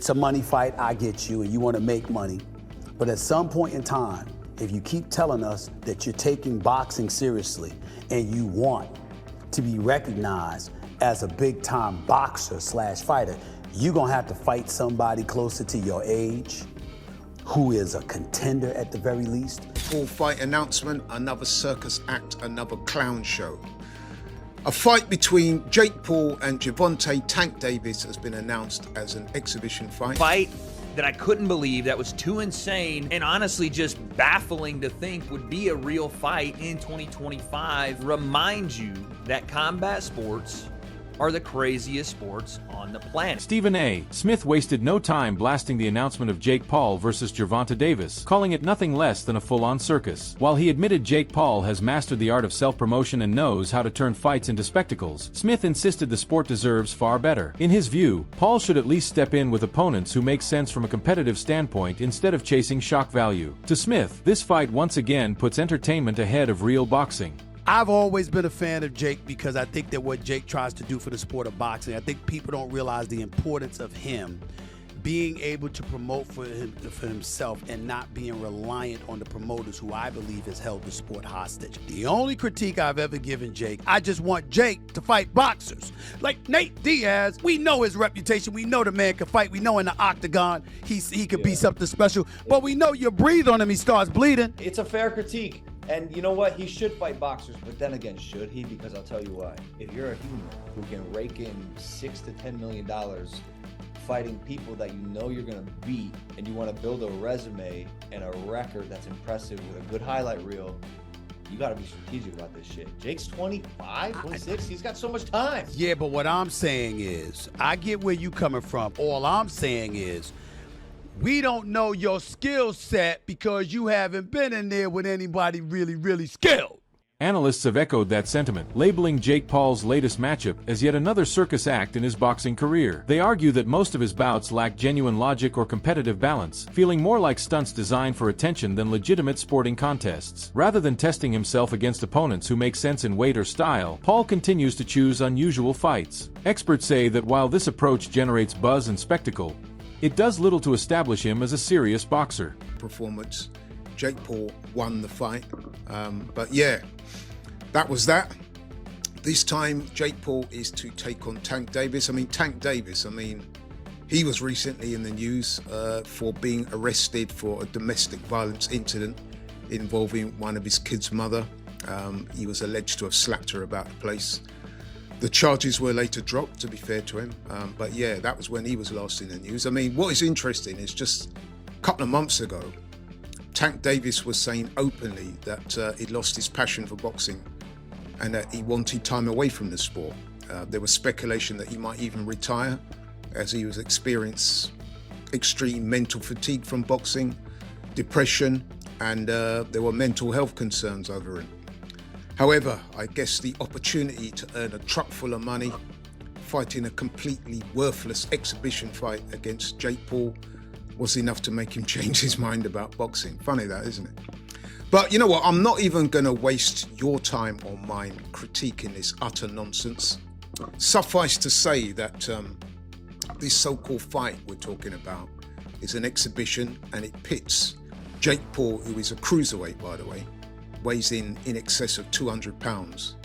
It's a money fight, I get you, and you want to make money. But at some point in time, if you keep telling us that you're taking boxing seriously and you want to be recognized as a big-time boxer / fighter, you're gonna have to fight somebody closer to your age, who is a contender at the very least. Full fight announcement, another circus act, another clown show. A fight between Jake Paul and Gervonta Tank Davis has been announced as an exhibition fight. Fight that I couldn't believe, that was too insane and honestly just baffling to think would be a real fight in 2025. Reminds you that combat sports are the craziest sports on the planet. Stephen A. Smith wasted no time blasting the announcement of Jake Paul versus Gervonta Davis, calling it nothing less than a full-on circus. While he admitted Jake Paul has mastered the art of self-promotion and knows how to turn fights into spectacles, Smith insisted the sport deserves far better. In his view, Paul should at least step in with opponents who make sense from a competitive standpoint instead of chasing shock value. To Smith, this fight once again puts entertainment ahead of real boxing. I've always been a fan of Jake because I think that what Jake tries to do for the sport of boxing, I think people don't realize the importance of him being able to promote for himself and not being reliant on the promoters who I believe has held the sport hostage. The only critique I've ever given Jake, I just want Jake to fight boxers. Like Nate Diaz, we know his reputation. We know the man can fight. We know in the octagon he could be something special. But we know you breathe on him, he starts bleeding. It's a fair critique. And you know what? He should fight boxers, but then again, should he? Because I'll tell you why. If you're a human who can rake in $6 to $10 million fighting people that you know you're going to beat, and you want to build a resume and a record that's impressive with a good highlight reel, you got to be strategic about this shit. Jake's 25, 26. He's got so much time. Yeah, but what I'm saying is, I get where you coming from. All I'm saying is, we don't know your skill set because you haven't been in there with anybody really skilled. Analysts have echoed that sentiment, labeling Jake Paul's latest matchup as yet another circus act in his boxing career. They argue that most of his bouts lack genuine logic or competitive balance, feeling more like stunts designed for attention than legitimate sporting contests. Rather than testing himself against opponents who make sense in weight or style, Paul continues to choose unusual fights. Experts say that while this approach generates buzz and spectacle, it does little to establish him as a serious boxer. Performance. Jake Paul won the fight. But yeah, that was that. This time, Jake Paul is to take on Tank Davis. Tank Davis, he was recently in the news for being arrested for a domestic violence incident involving one of his kids' mother. He was alleged to have slapped her about the place. The charges were later dropped, to be fair to him. But yeah, that was when he was last in the news. What is interesting is just a couple of months ago, Tank Davis was saying openly that he'd lost his passion for boxing and that he wanted time away from the sport. There was speculation that he might even retire as he was experiencing extreme mental fatigue from boxing, depression, and there were mental health concerns over him. However, I guess the opportunity to earn a truck full of money fighting a completely worthless exhibition fight against Jake Paul was enough to make him change his mind about boxing. Funny that, isn't it? But you know what? I'm not even going to waste your time or mine critiquing this utter nonsense. Suffice to say that this so-called fight we're talking about is an exhibition, and it pits Jake Paul, who is a cruiserweight, by the way, weighs in excess of 200 pounds.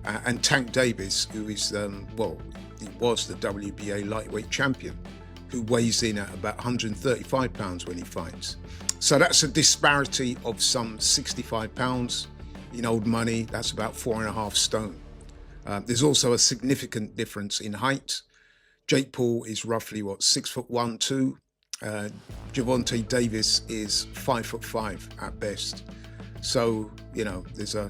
And Tank Davis, who is, he was the WBA lightweight champion, who weighs in at about 135 pounds when he fights. So that's a disparity of some 65 pounds. In old money, that's about 4.5 stone. There's also a significant difference in height. Jake Paul is roughly, 6'1", 2. Gervonta Davis is 5'5" at best. So, there's a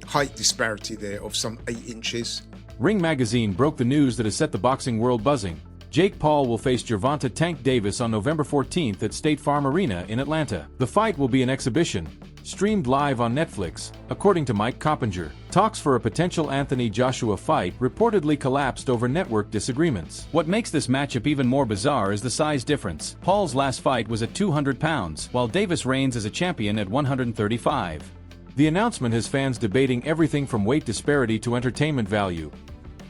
height disparity there of some 8 inches. Ring Magazine broke the news that has set the boxing world buzzing. Jake Paul will face Gervonta Tank Davis on November 14th at State Farm Arena in Atlanta. The fight will be an exhibition, streamed live on Netflix, according to Mike Coppinger. Talks for a potential Anthony Joshua fight reportedly collapsed over network disagreements. What makes this matchup even more bizarre is the size difference. Paul's last fight was at 200 pounds, while Davis reigns as a champion at 135. The announcement has fans debating everything from weight disparity to entertainment value,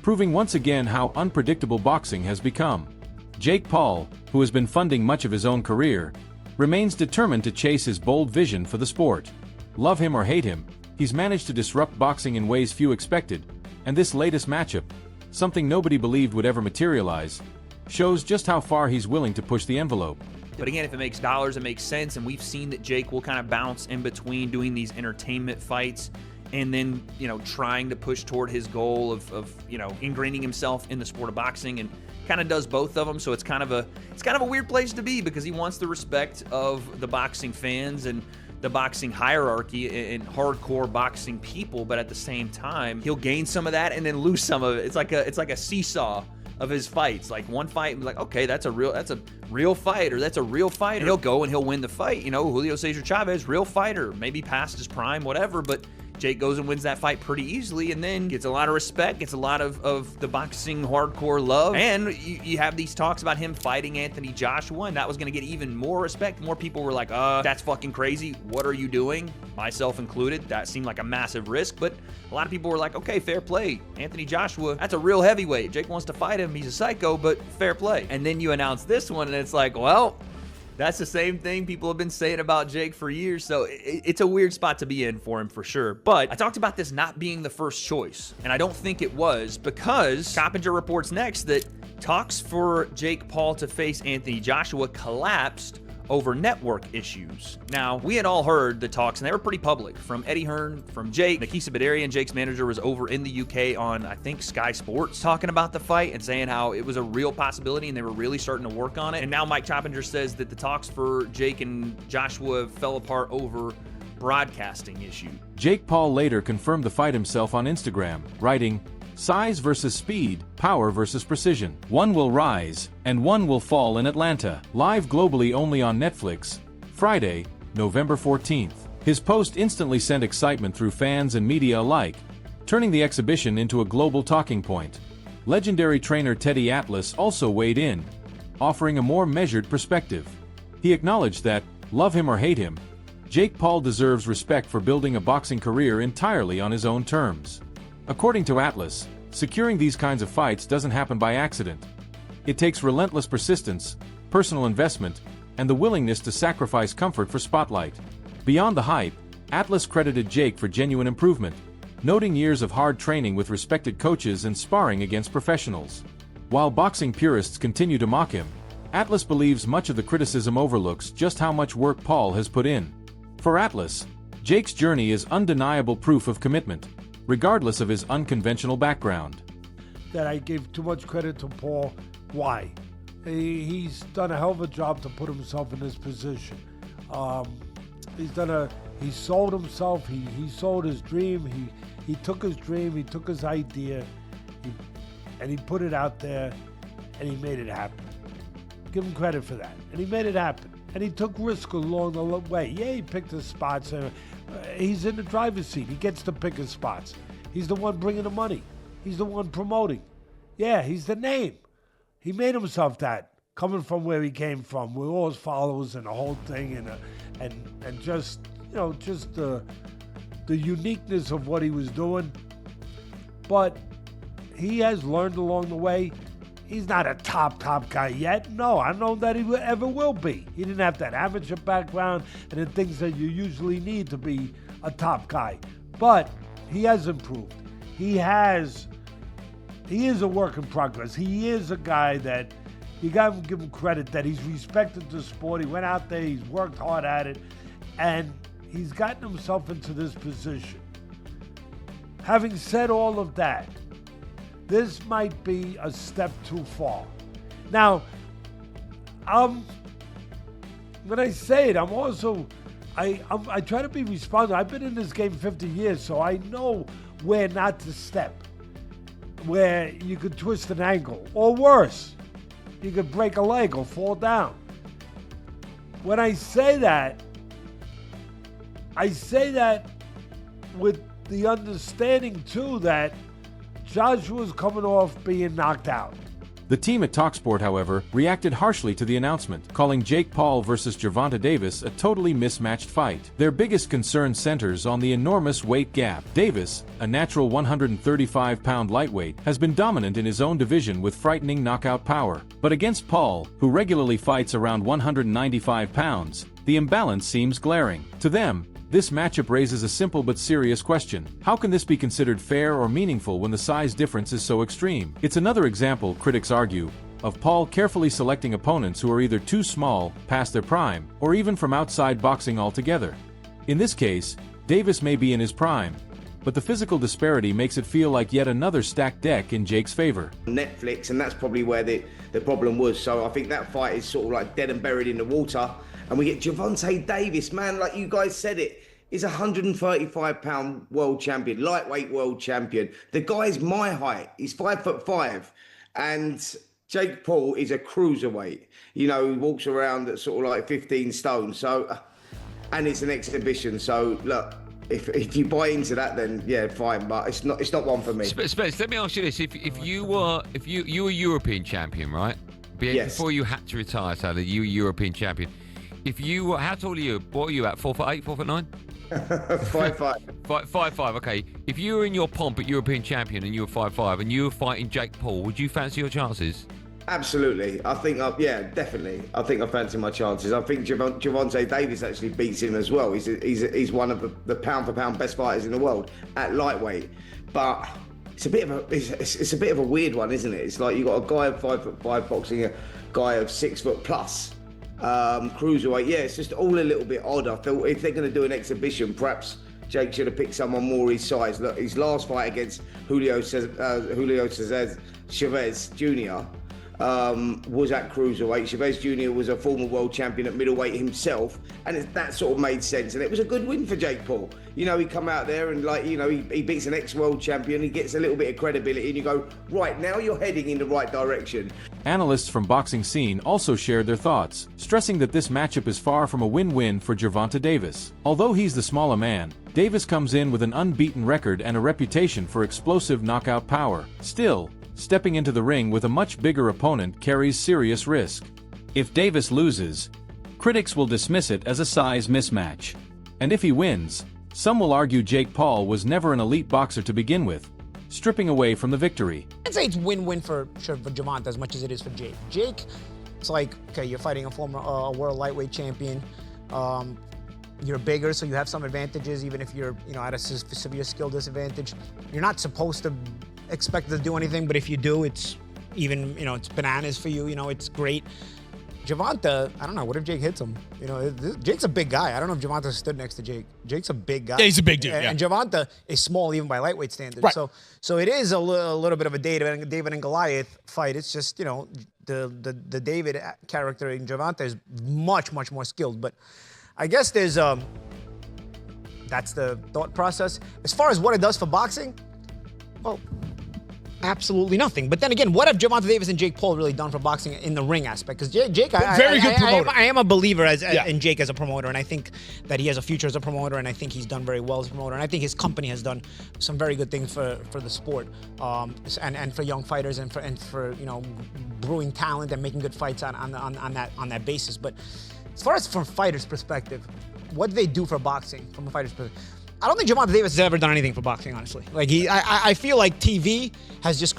proving once again how unpredictable boxing has become. Jake Paul, who has been funding much of his own career, remains determined to chase his bold vision for the sport. Love him or hate him, he's managed to disrupt boxing in ways few expected, and this latest matchup, something nobody believed would ever materialize, shows just how far he's willing to push the envelope. But again, if it makes dollars, it makes sense, and we've seen that Jake will kind of bounce in between doing these entertainment fights and then, trying to push toward his goal of ingraining himself in the sport of boxing, and kind of does both of them. So it's kind of a weird place to be, because he wants the respect of the boxing fans and the boxing hierarchy and hardcore boxing people, but at the same time, he'll gain some of that and then lose some of it. It's like a seesaw of his fights. Like one fight, like, okay, that's a real fight, or that's a real fighter. And he'll go and he'll win the fight. Julio Cesar Chavez, real fighter, maybe past his prime, whatever, but Jake goes and wins that fight pretty easily, and then gets a lot of respect, gets a lot of the boxing hardcore love. And you have these talks about him fighting Anthony Joshua, and that was going to get even more respect. More people were like, that's fucking crazy. What are you doing? Myself included. That seemed like a massive risk, but a lot of people were like, okay, fair play. Anthony Joshua, that's a real heavyweight. Jake wants to fight him. He's a psycho, but fair play. And then you announce this one, and it's like, well, that's the same thing people have been saying about Jake for years, so it's a weird spot to be in for him for sure. But I talked about this not being the first choice, and I don't think it was, because Coppinger reports next that talks for Jake Paul to face Anthony Joshua collapsed over network issues. Now, we had all heard the talks, and they were pretty public, from Eddie Hearn, from Jake. Nakisa Badarian, Jake's manager, was over in the UK on, I think, Sky Sports, talking about the fight and saying how it was a real possibility and they were really starting to work on it. And now Mike Coppinger says that the talks for Jake and Joshua fell apart over broadcasting issue. Jake Paul later confirmed the fight himself on Instagram, writing, "Size versus speed, power versus precision. One will rise, and one will fall in Atlanta. Live globally only on Netflix, Friday, November 14th. His post instantly sent excitement through fans and media alike, turning the exhibition into a global talking point. Legendary trainer Teddy Atlas also weighed in, offering a more measured perspective. He acknowledged that, love him or hate him, Jake Paul deserves respect for building a boxing career entirely on his own terms. According to Atlas, securing these kinds of fights doesn't happen by accident. It takes relentless persistence, personal investment, and the willingness to sacrifice comfort for spotlight. Beyond the hype, Atlas credited Jake for genuine improvement, noting years of hard training with respected coaches and sparring against professionals. While boxing purists continue to mock him, Atlas believes much of the criticism overlooks just how much work Paul has put in. For Atlas, Jake's journey is undeniable proof of commitment, regardless of his unconventional background. That I gave too much credit to Paul. Why? He's done a hell of a job to put himself in this position. He sold himself. He sold his dream. He took his dream. He took his idea, and he put it out there, and he made it happen. Give him credit for that. And he made it happen. And he took risk along the way. Yeah, he picked his spots. He's in the driver's seat. He gets to pick his spots. He's the one bringing the money. He's the one promoting. Yeah, he's the name. He made himself that, coming from where he came from, with all his followers and the whole thing, and just the uniqueness of what he was doing. But he has learned along the way. He's not a top guy yet. No, I don't know that he ever will be. He didn't have that amateur background and the things that you usually need to be a top guy. But he has improved. He is a work in progress. He is a guy that you got to give him credit that he's respected the sport. He went out there, he's worked hard at it, and he's gotten himself into this position. Having said all of that, this might be a step too far. Now, when I say it, I'm also, I try to be responsible. I've been in this game 50 years, so I know where not to step, where you could twist an ankle, or worse, you could break a leg or fall down. When I say that with the understanding, too, that Joshua's coming off being knocked out. The team at TalkSport, however, reacted harshly to the announcement, calling Jake Paul versus Gervonta Davis a totally mismatched fight. Their biggest concern centers on the enormous weight gap. Davis, a natural 135-pound lightweight, has been dominant in his own division with frightening knockout power. But against Paul, who regularly fights around 195 pounds, the imbalance seems glaring. To them, this matchup raises a simple but serious question. How can this be considered fair or meaningful when the size difference is so extreme? It's another example, critics argue, of Paul carefully selecting opponents who are either too small, past their prime, or even from outside boxing altogether. In this case, Davis may be in his prime, but the physical disparity makes it feel like yet another stacked deck in Jake's favor. Netflix, and that's probably where the problem was. So I think that fight is sort of like dead and buried in the water. And we get Gervonta Davis, man, like you guys said it, is a 135-pound world champion, lightweight world champion. The guy's my height. He's 5'5", and Jake Paul is a cruiserweight. You know, he walks around at sort of like 15 stone. So, and it's an exhibition. So look, if you buy into that, then yeah, fine. But it's not one for me. Spence, let me ask you this: if you were European champion, right? Yes. Before you had to retire, Sally, you were European champion. If you were, how tall are you? What are you at? 4'8", 4'9"? 5'5". 5'5". Okay. If you were in your pomp at European champion and you were 5'5" and you were fighting Jake Paul, would you fancy your chances? Absolutely. I think, yeah, definitely. I think I fancy my chances. I think Gervonta Davis actually beats him as well. He's one of the pound-for-pound best fighters in the world at lightweight. But it's a bit of a weird one, isn't it? It's like you got a guy of 5'5" boxing a guy of 6 foot plus. Cruiserweight, yeah, it's just all a little bit odd. I feel if they're going to do an exhibition, perhaps Jake should have picked someone more his size. Look, his last fight against Julio Chavez Jr. Was at cruiserweight. Chavez Jr. was a former world champion at middleweight himself, and that sort of made sense. And it was a good win for Jake Paul. You know, he come out there and he beats an ex-world champion. He gets a little bit of credibility, and you go, right, now you're heading in the right direction. Analysts from Boxing Scene also shared their thoughts, stressing that this matchup is far from a win-win for Gervonta Davis. Although he's the smaller man, Davis comes in with an unbeaten record and a reputation for explosive knockout power. Still, stepping into the ring with a much bigger opponent carries serious risk. If Davis loses, critics will dismiss it as a size mismatch. And if he wins, some will argue Jake Paul was never an elite boxer to begin with, stripping away from the victory. I'd say it's win-win for Gervonta as much as it is for Jake. Jake, it's like, okay, you're fighting a former world lightweight champion. You're bigger, so you have some advantages, even if you're, at a severe skill disadvantage. You're not supposed to expect to do anything, but if you do, it's even, it's bananas for you. It's great. Gervonta, I don't know. What if Jake hits him? Jake's a big guy. I don't know if Gervonta stood next to Jake. Jake's a big guy. Yeah, he's a big dude. And Gervonta is small even by lightweight standards. Right. So it is a little bit of a David and Goliath fight. It's just the David character in Gervonta is much more skilled. But I guess that's the thought process. As far as what it does for boxing, well, absolutely nothing. But then again, what have Gervonta Davis and Jake Paul really done for boxing in the ring aspect? Because Jake, very good promoter. I am a believer in Jake as a promoter, and I think that he has a future as a promoter, and I think he's done very well as a promoter, and I think his company has done some very good things for the sport, and for young fighters, and for brewing talent and making good fights on that basis. But as far as from fighters' perspective, what do they do for boxing from a fighter's perspective? I don't think Gervonta Davis has ever done anything for boxing, honestly. Like I feel like TV has just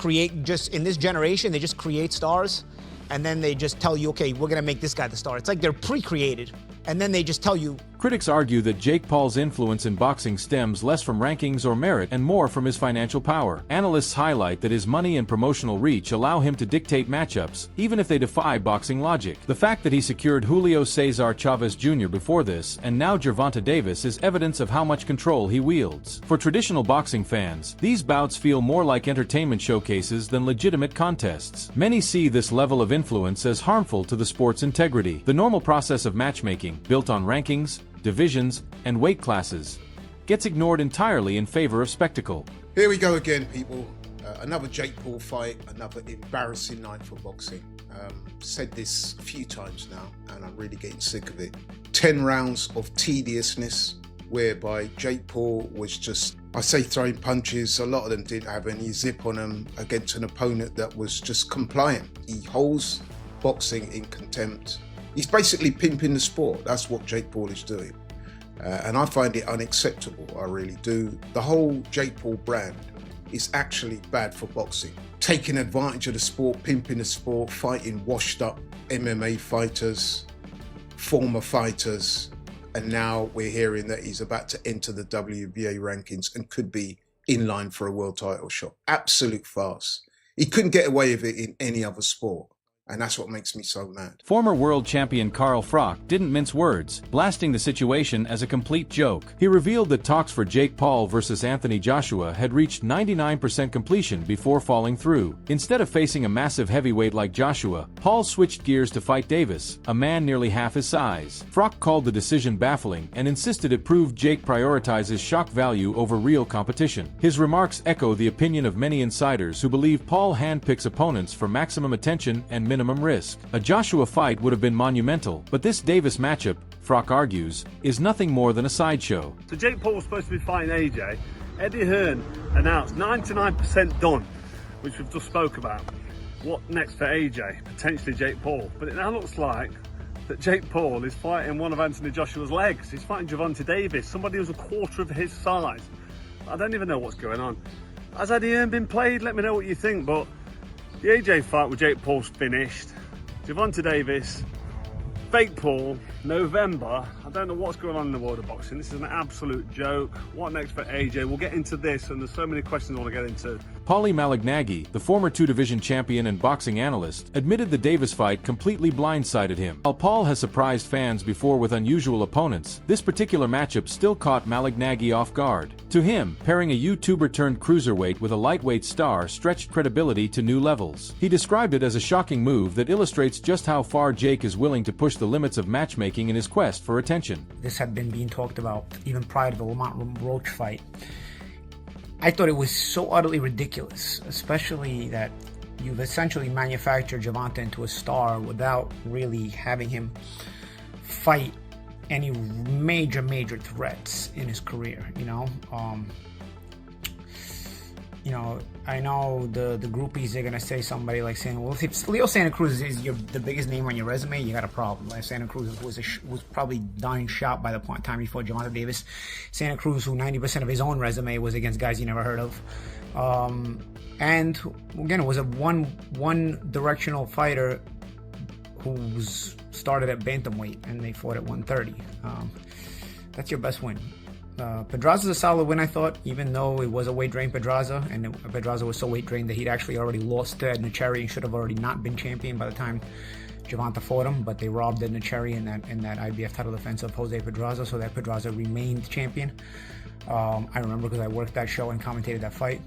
in this generation, they just create stars, and then they just tell you, okay, we're gonna make this guy the star. It's like they're pre-created, and then they just tell you. Critics argue that Jake Paul's influence in boxing stems less from rankings or merit and more from his financial power. Analysts highlight that his money and promotional reach allow him to dictate matchups, even if they defy boxing logic. The fact that he secured Julio Cesar Chavez Jr. before this, and now Gervonta Davis, is evidence of how much control he wields. For traditional boxing fans, these bouts feel more like entertainment showcases than legitimate contests. Many see this level of influence as harmful to the sport's integrity. The normal process of matchmaking, built on rankings, divisions, and weight classes, gets ignored entirely in favor of spectacle. Here we go again, people. Another Jake Paul fight, another embarrassing night for boxing. Said this a few times now, and I'm really getting sick of it. 10 rounds of tediousness whereby Jake Paul was just, I say throwing punches, a lot of them didn't have any zip on them against an opponent that was just compliant. He holds boxing in contempt. He's basically pimping the sport. That's what Jake Paul is doing. And I find it unacceptable, I really do. The whole Jake Paul brand is actually bad for boxing. Taking advantage of the sport, pimping the sport, fighting washed up MMA fighters, former fighters, and now we're hearing that he's about to enter the WBA rankings and could be in line for a world title shot. Absolute farce. He couldn't get away with it in any other sport. And that's what makes me so mad. Former world champion Carl Froch didn't mince words, blasting the situation as a complete joke. He revealed that talks for Jake Paul versus Anthony Joshua had reached 99% completion before falling through. Instead of facing a massive heavyweight like Joshua, Paul switched gears to fight Davis, a man nearly half his size. Froch called the decision baffling and insisted it proved Jake prioritizes shock value over real competition. His remarks echo the opinion of many insiders who believe Paul handpicks opponents for maximum attention and minimum risk. A Joshua fight would have been monumental, but this Davis matchup, Froch argues, is nothing more than a sideshow. So Jake Paul was supposed to be fighting AJ. Eddie Hearn announced 99% done, which we've just spoke about. What next for AJ? Potentially Jake Paul. But it now looks like that Jake Paul is fighting one of Anthony Joshua's legs. He's fighting Gervonta Davis, somebody who's a quarter of his size. I don't even know what's going on. Has Eddie Hearn been played? Let me know what you think, but the AJ fight with Jake Paul's finished. Gervonta Davis, fake Paul, November. I don't know what's going on in the world of boxing. This is an absolute joke. What next for AJ? We'll get into this, and there's so many questions I want to get into. Paulie Malignaggi, the former two-division champion and boxing analyst, admitted the Davis fight completely blindsided him. While Paul has surprised fans before with unusual opponents, this particular matchup still caught Malignaggi off guard. To him, pairing a YouTuber-turned-cruiserweight with a lightweight star stretched credibility to new levels. He described it as a shocking move that illustrates just how far Jake is willing to push the limits of matchmaking in his quest for attention. This had been being talked about even prior to the Lamont Roach fight. I thought it was so utterly ridiculous, especially that you've essentially manufactured Gervonta into a star without really having him fight any major threats in his career, you know? I know the groupies, they're gonna say somebody like saying, well, if Leo Santa Cruz is the biggest name on your resume, you got a problem. Like Santa Cruz was probably dying shot by the time he fought Gervonta Davis. Santa Cruz, who 90% of his own resume was against guys you never heard of. And again, it was a one directional fighter who started at bantamweight and they fought at 130. That's your best win. Pedraza's a solid win, I thought, even though it was a weight drain Pedraza, and Pedraza was so weight drained that he'd actually already lost to Edna Cherry and should have already not been champion by the time Gervonta fought him, but they robbed Edna Cherry in that IBF title defense of Jose Pedraza, so that Pedraza remained champion. I remember because I worked that show and commentated that fight.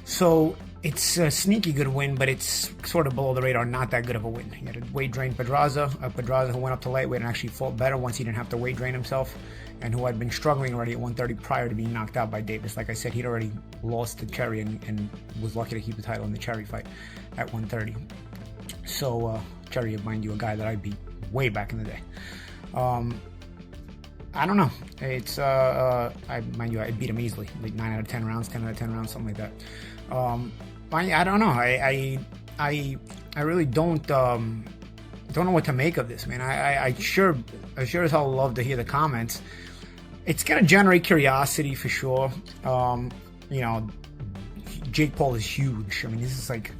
So it's a sneaky good win, but it's sort of below the radar, not that good of a win. He had a weight drain Pedraza, who went up to lightweight and actually fought better once he didn't have to weight drain himself, and who had been struggling already at 130 prior to being knocked out by Davis. Like I said, he'd already lost to Cherry and was lucky to keep the title in the Cherry fight at 130. So Cherry, mind you, a guy that I beat way back in the day. I don't know. It's mind you, I beat him easily, like 9 out of 10 rounds, 10 out of 10 rounds, something like that. I don't know. I really don't know what to make of this, man. I sure as hell love to hear the comments. It's gonna generate curiosity for sure. Jake Paul is huge. I mean, this is like,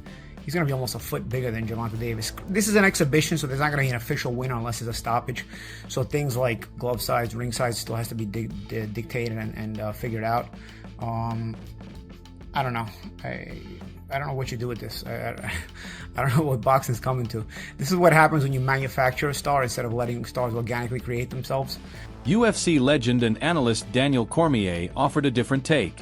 he's gonna be almost a foot bigger than Gervonta Davis. This is an exhibition, so there's not gonna be an official winner unless there's a stoppage. So things like glove size, ring size still has to be dictated and figured out. I don't know. I don't know what you do with this. I don't know what boxing's coming to. This is what happens when you manufacture a star instead of letting stars organically create themselves. UFC legend and analyst Daniel Cormier offered a different take.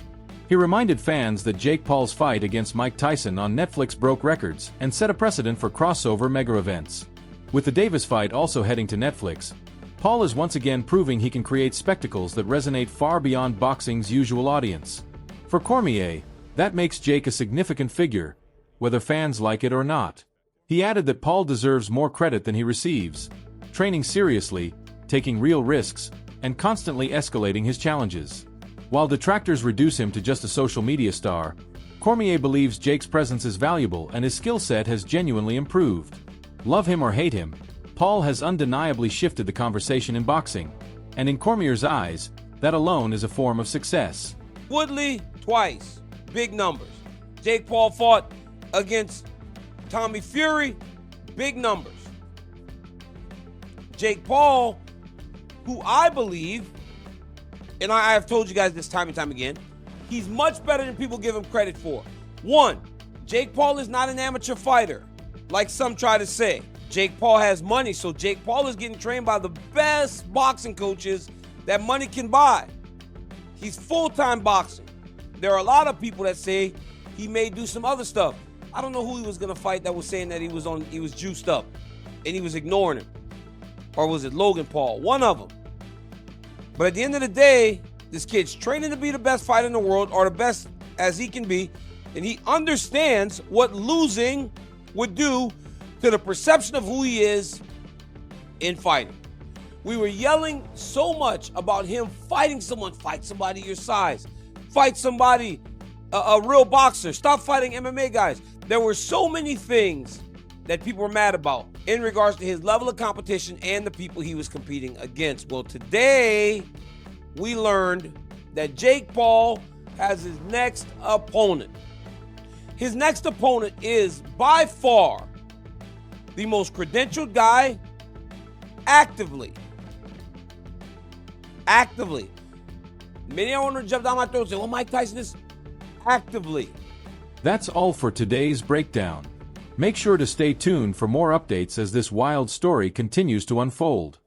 He reminded fans that Jake Paul's fight against Mike Tyson on Netflix broke records and set a precedent for crossover mega events. With the Davis fight also heading to Netflix, Paul is once again proving he can create spectacles that resonate far beyond boxing's usual audience. For Cormier, that makes Jake a significant figure, whether fans like it or not. He added that Paul deserves more credit than he receives, training seriously, taking real risks, and constantly escalating his challenges. While detractors reduce him to just a social media star, Cormier believes Jake's presence is valuable and his skill set has genuinely improved. Love him or hate him, Paul has undeniably shifted the conversation in boxing, and in Cormier's eyes, that alone is a form of success. Woodley, twice. Big numbers. Jake Paul fought against Tommy Fury. Big numbers. Jake Paul, who I believe, and I have told you guys this time and time again, he's much better than people give him credit for. One, Jake Paul is not an amateur fighter, like some try to say. Jake Paul has money, so Jake Paul is getting trained by the best boxing coaches that money can buy. He's full-time boxing. There are a lot of people that say he may do some other stuff. I don't know who he was going to fight that was saying that he was juiced up and he was ignoring him. Or was it Logan Paul? One of them. But at the end of the day, this kid's training to be the best fighter in the world, or the best as he can be, and he understands what losing would do to the perception of who he is in fighting. We were yelling so much about him fighting someone. Fight somebody your size. Fight somebody, a real boxer. Stop fighting MMA guys. There were so many things that people were mad about in regards to his level of competition and the people he was competing against. Well, today we learned that Jake Paul has his next opponent. His next opponent is by far the most credentialed guy actively. Many are want to jump down my throat and say, well, Mike Tyson is actively. That's all for today's breakdown. Make sure to stay tuned for more updates as this wild story continues to unfold.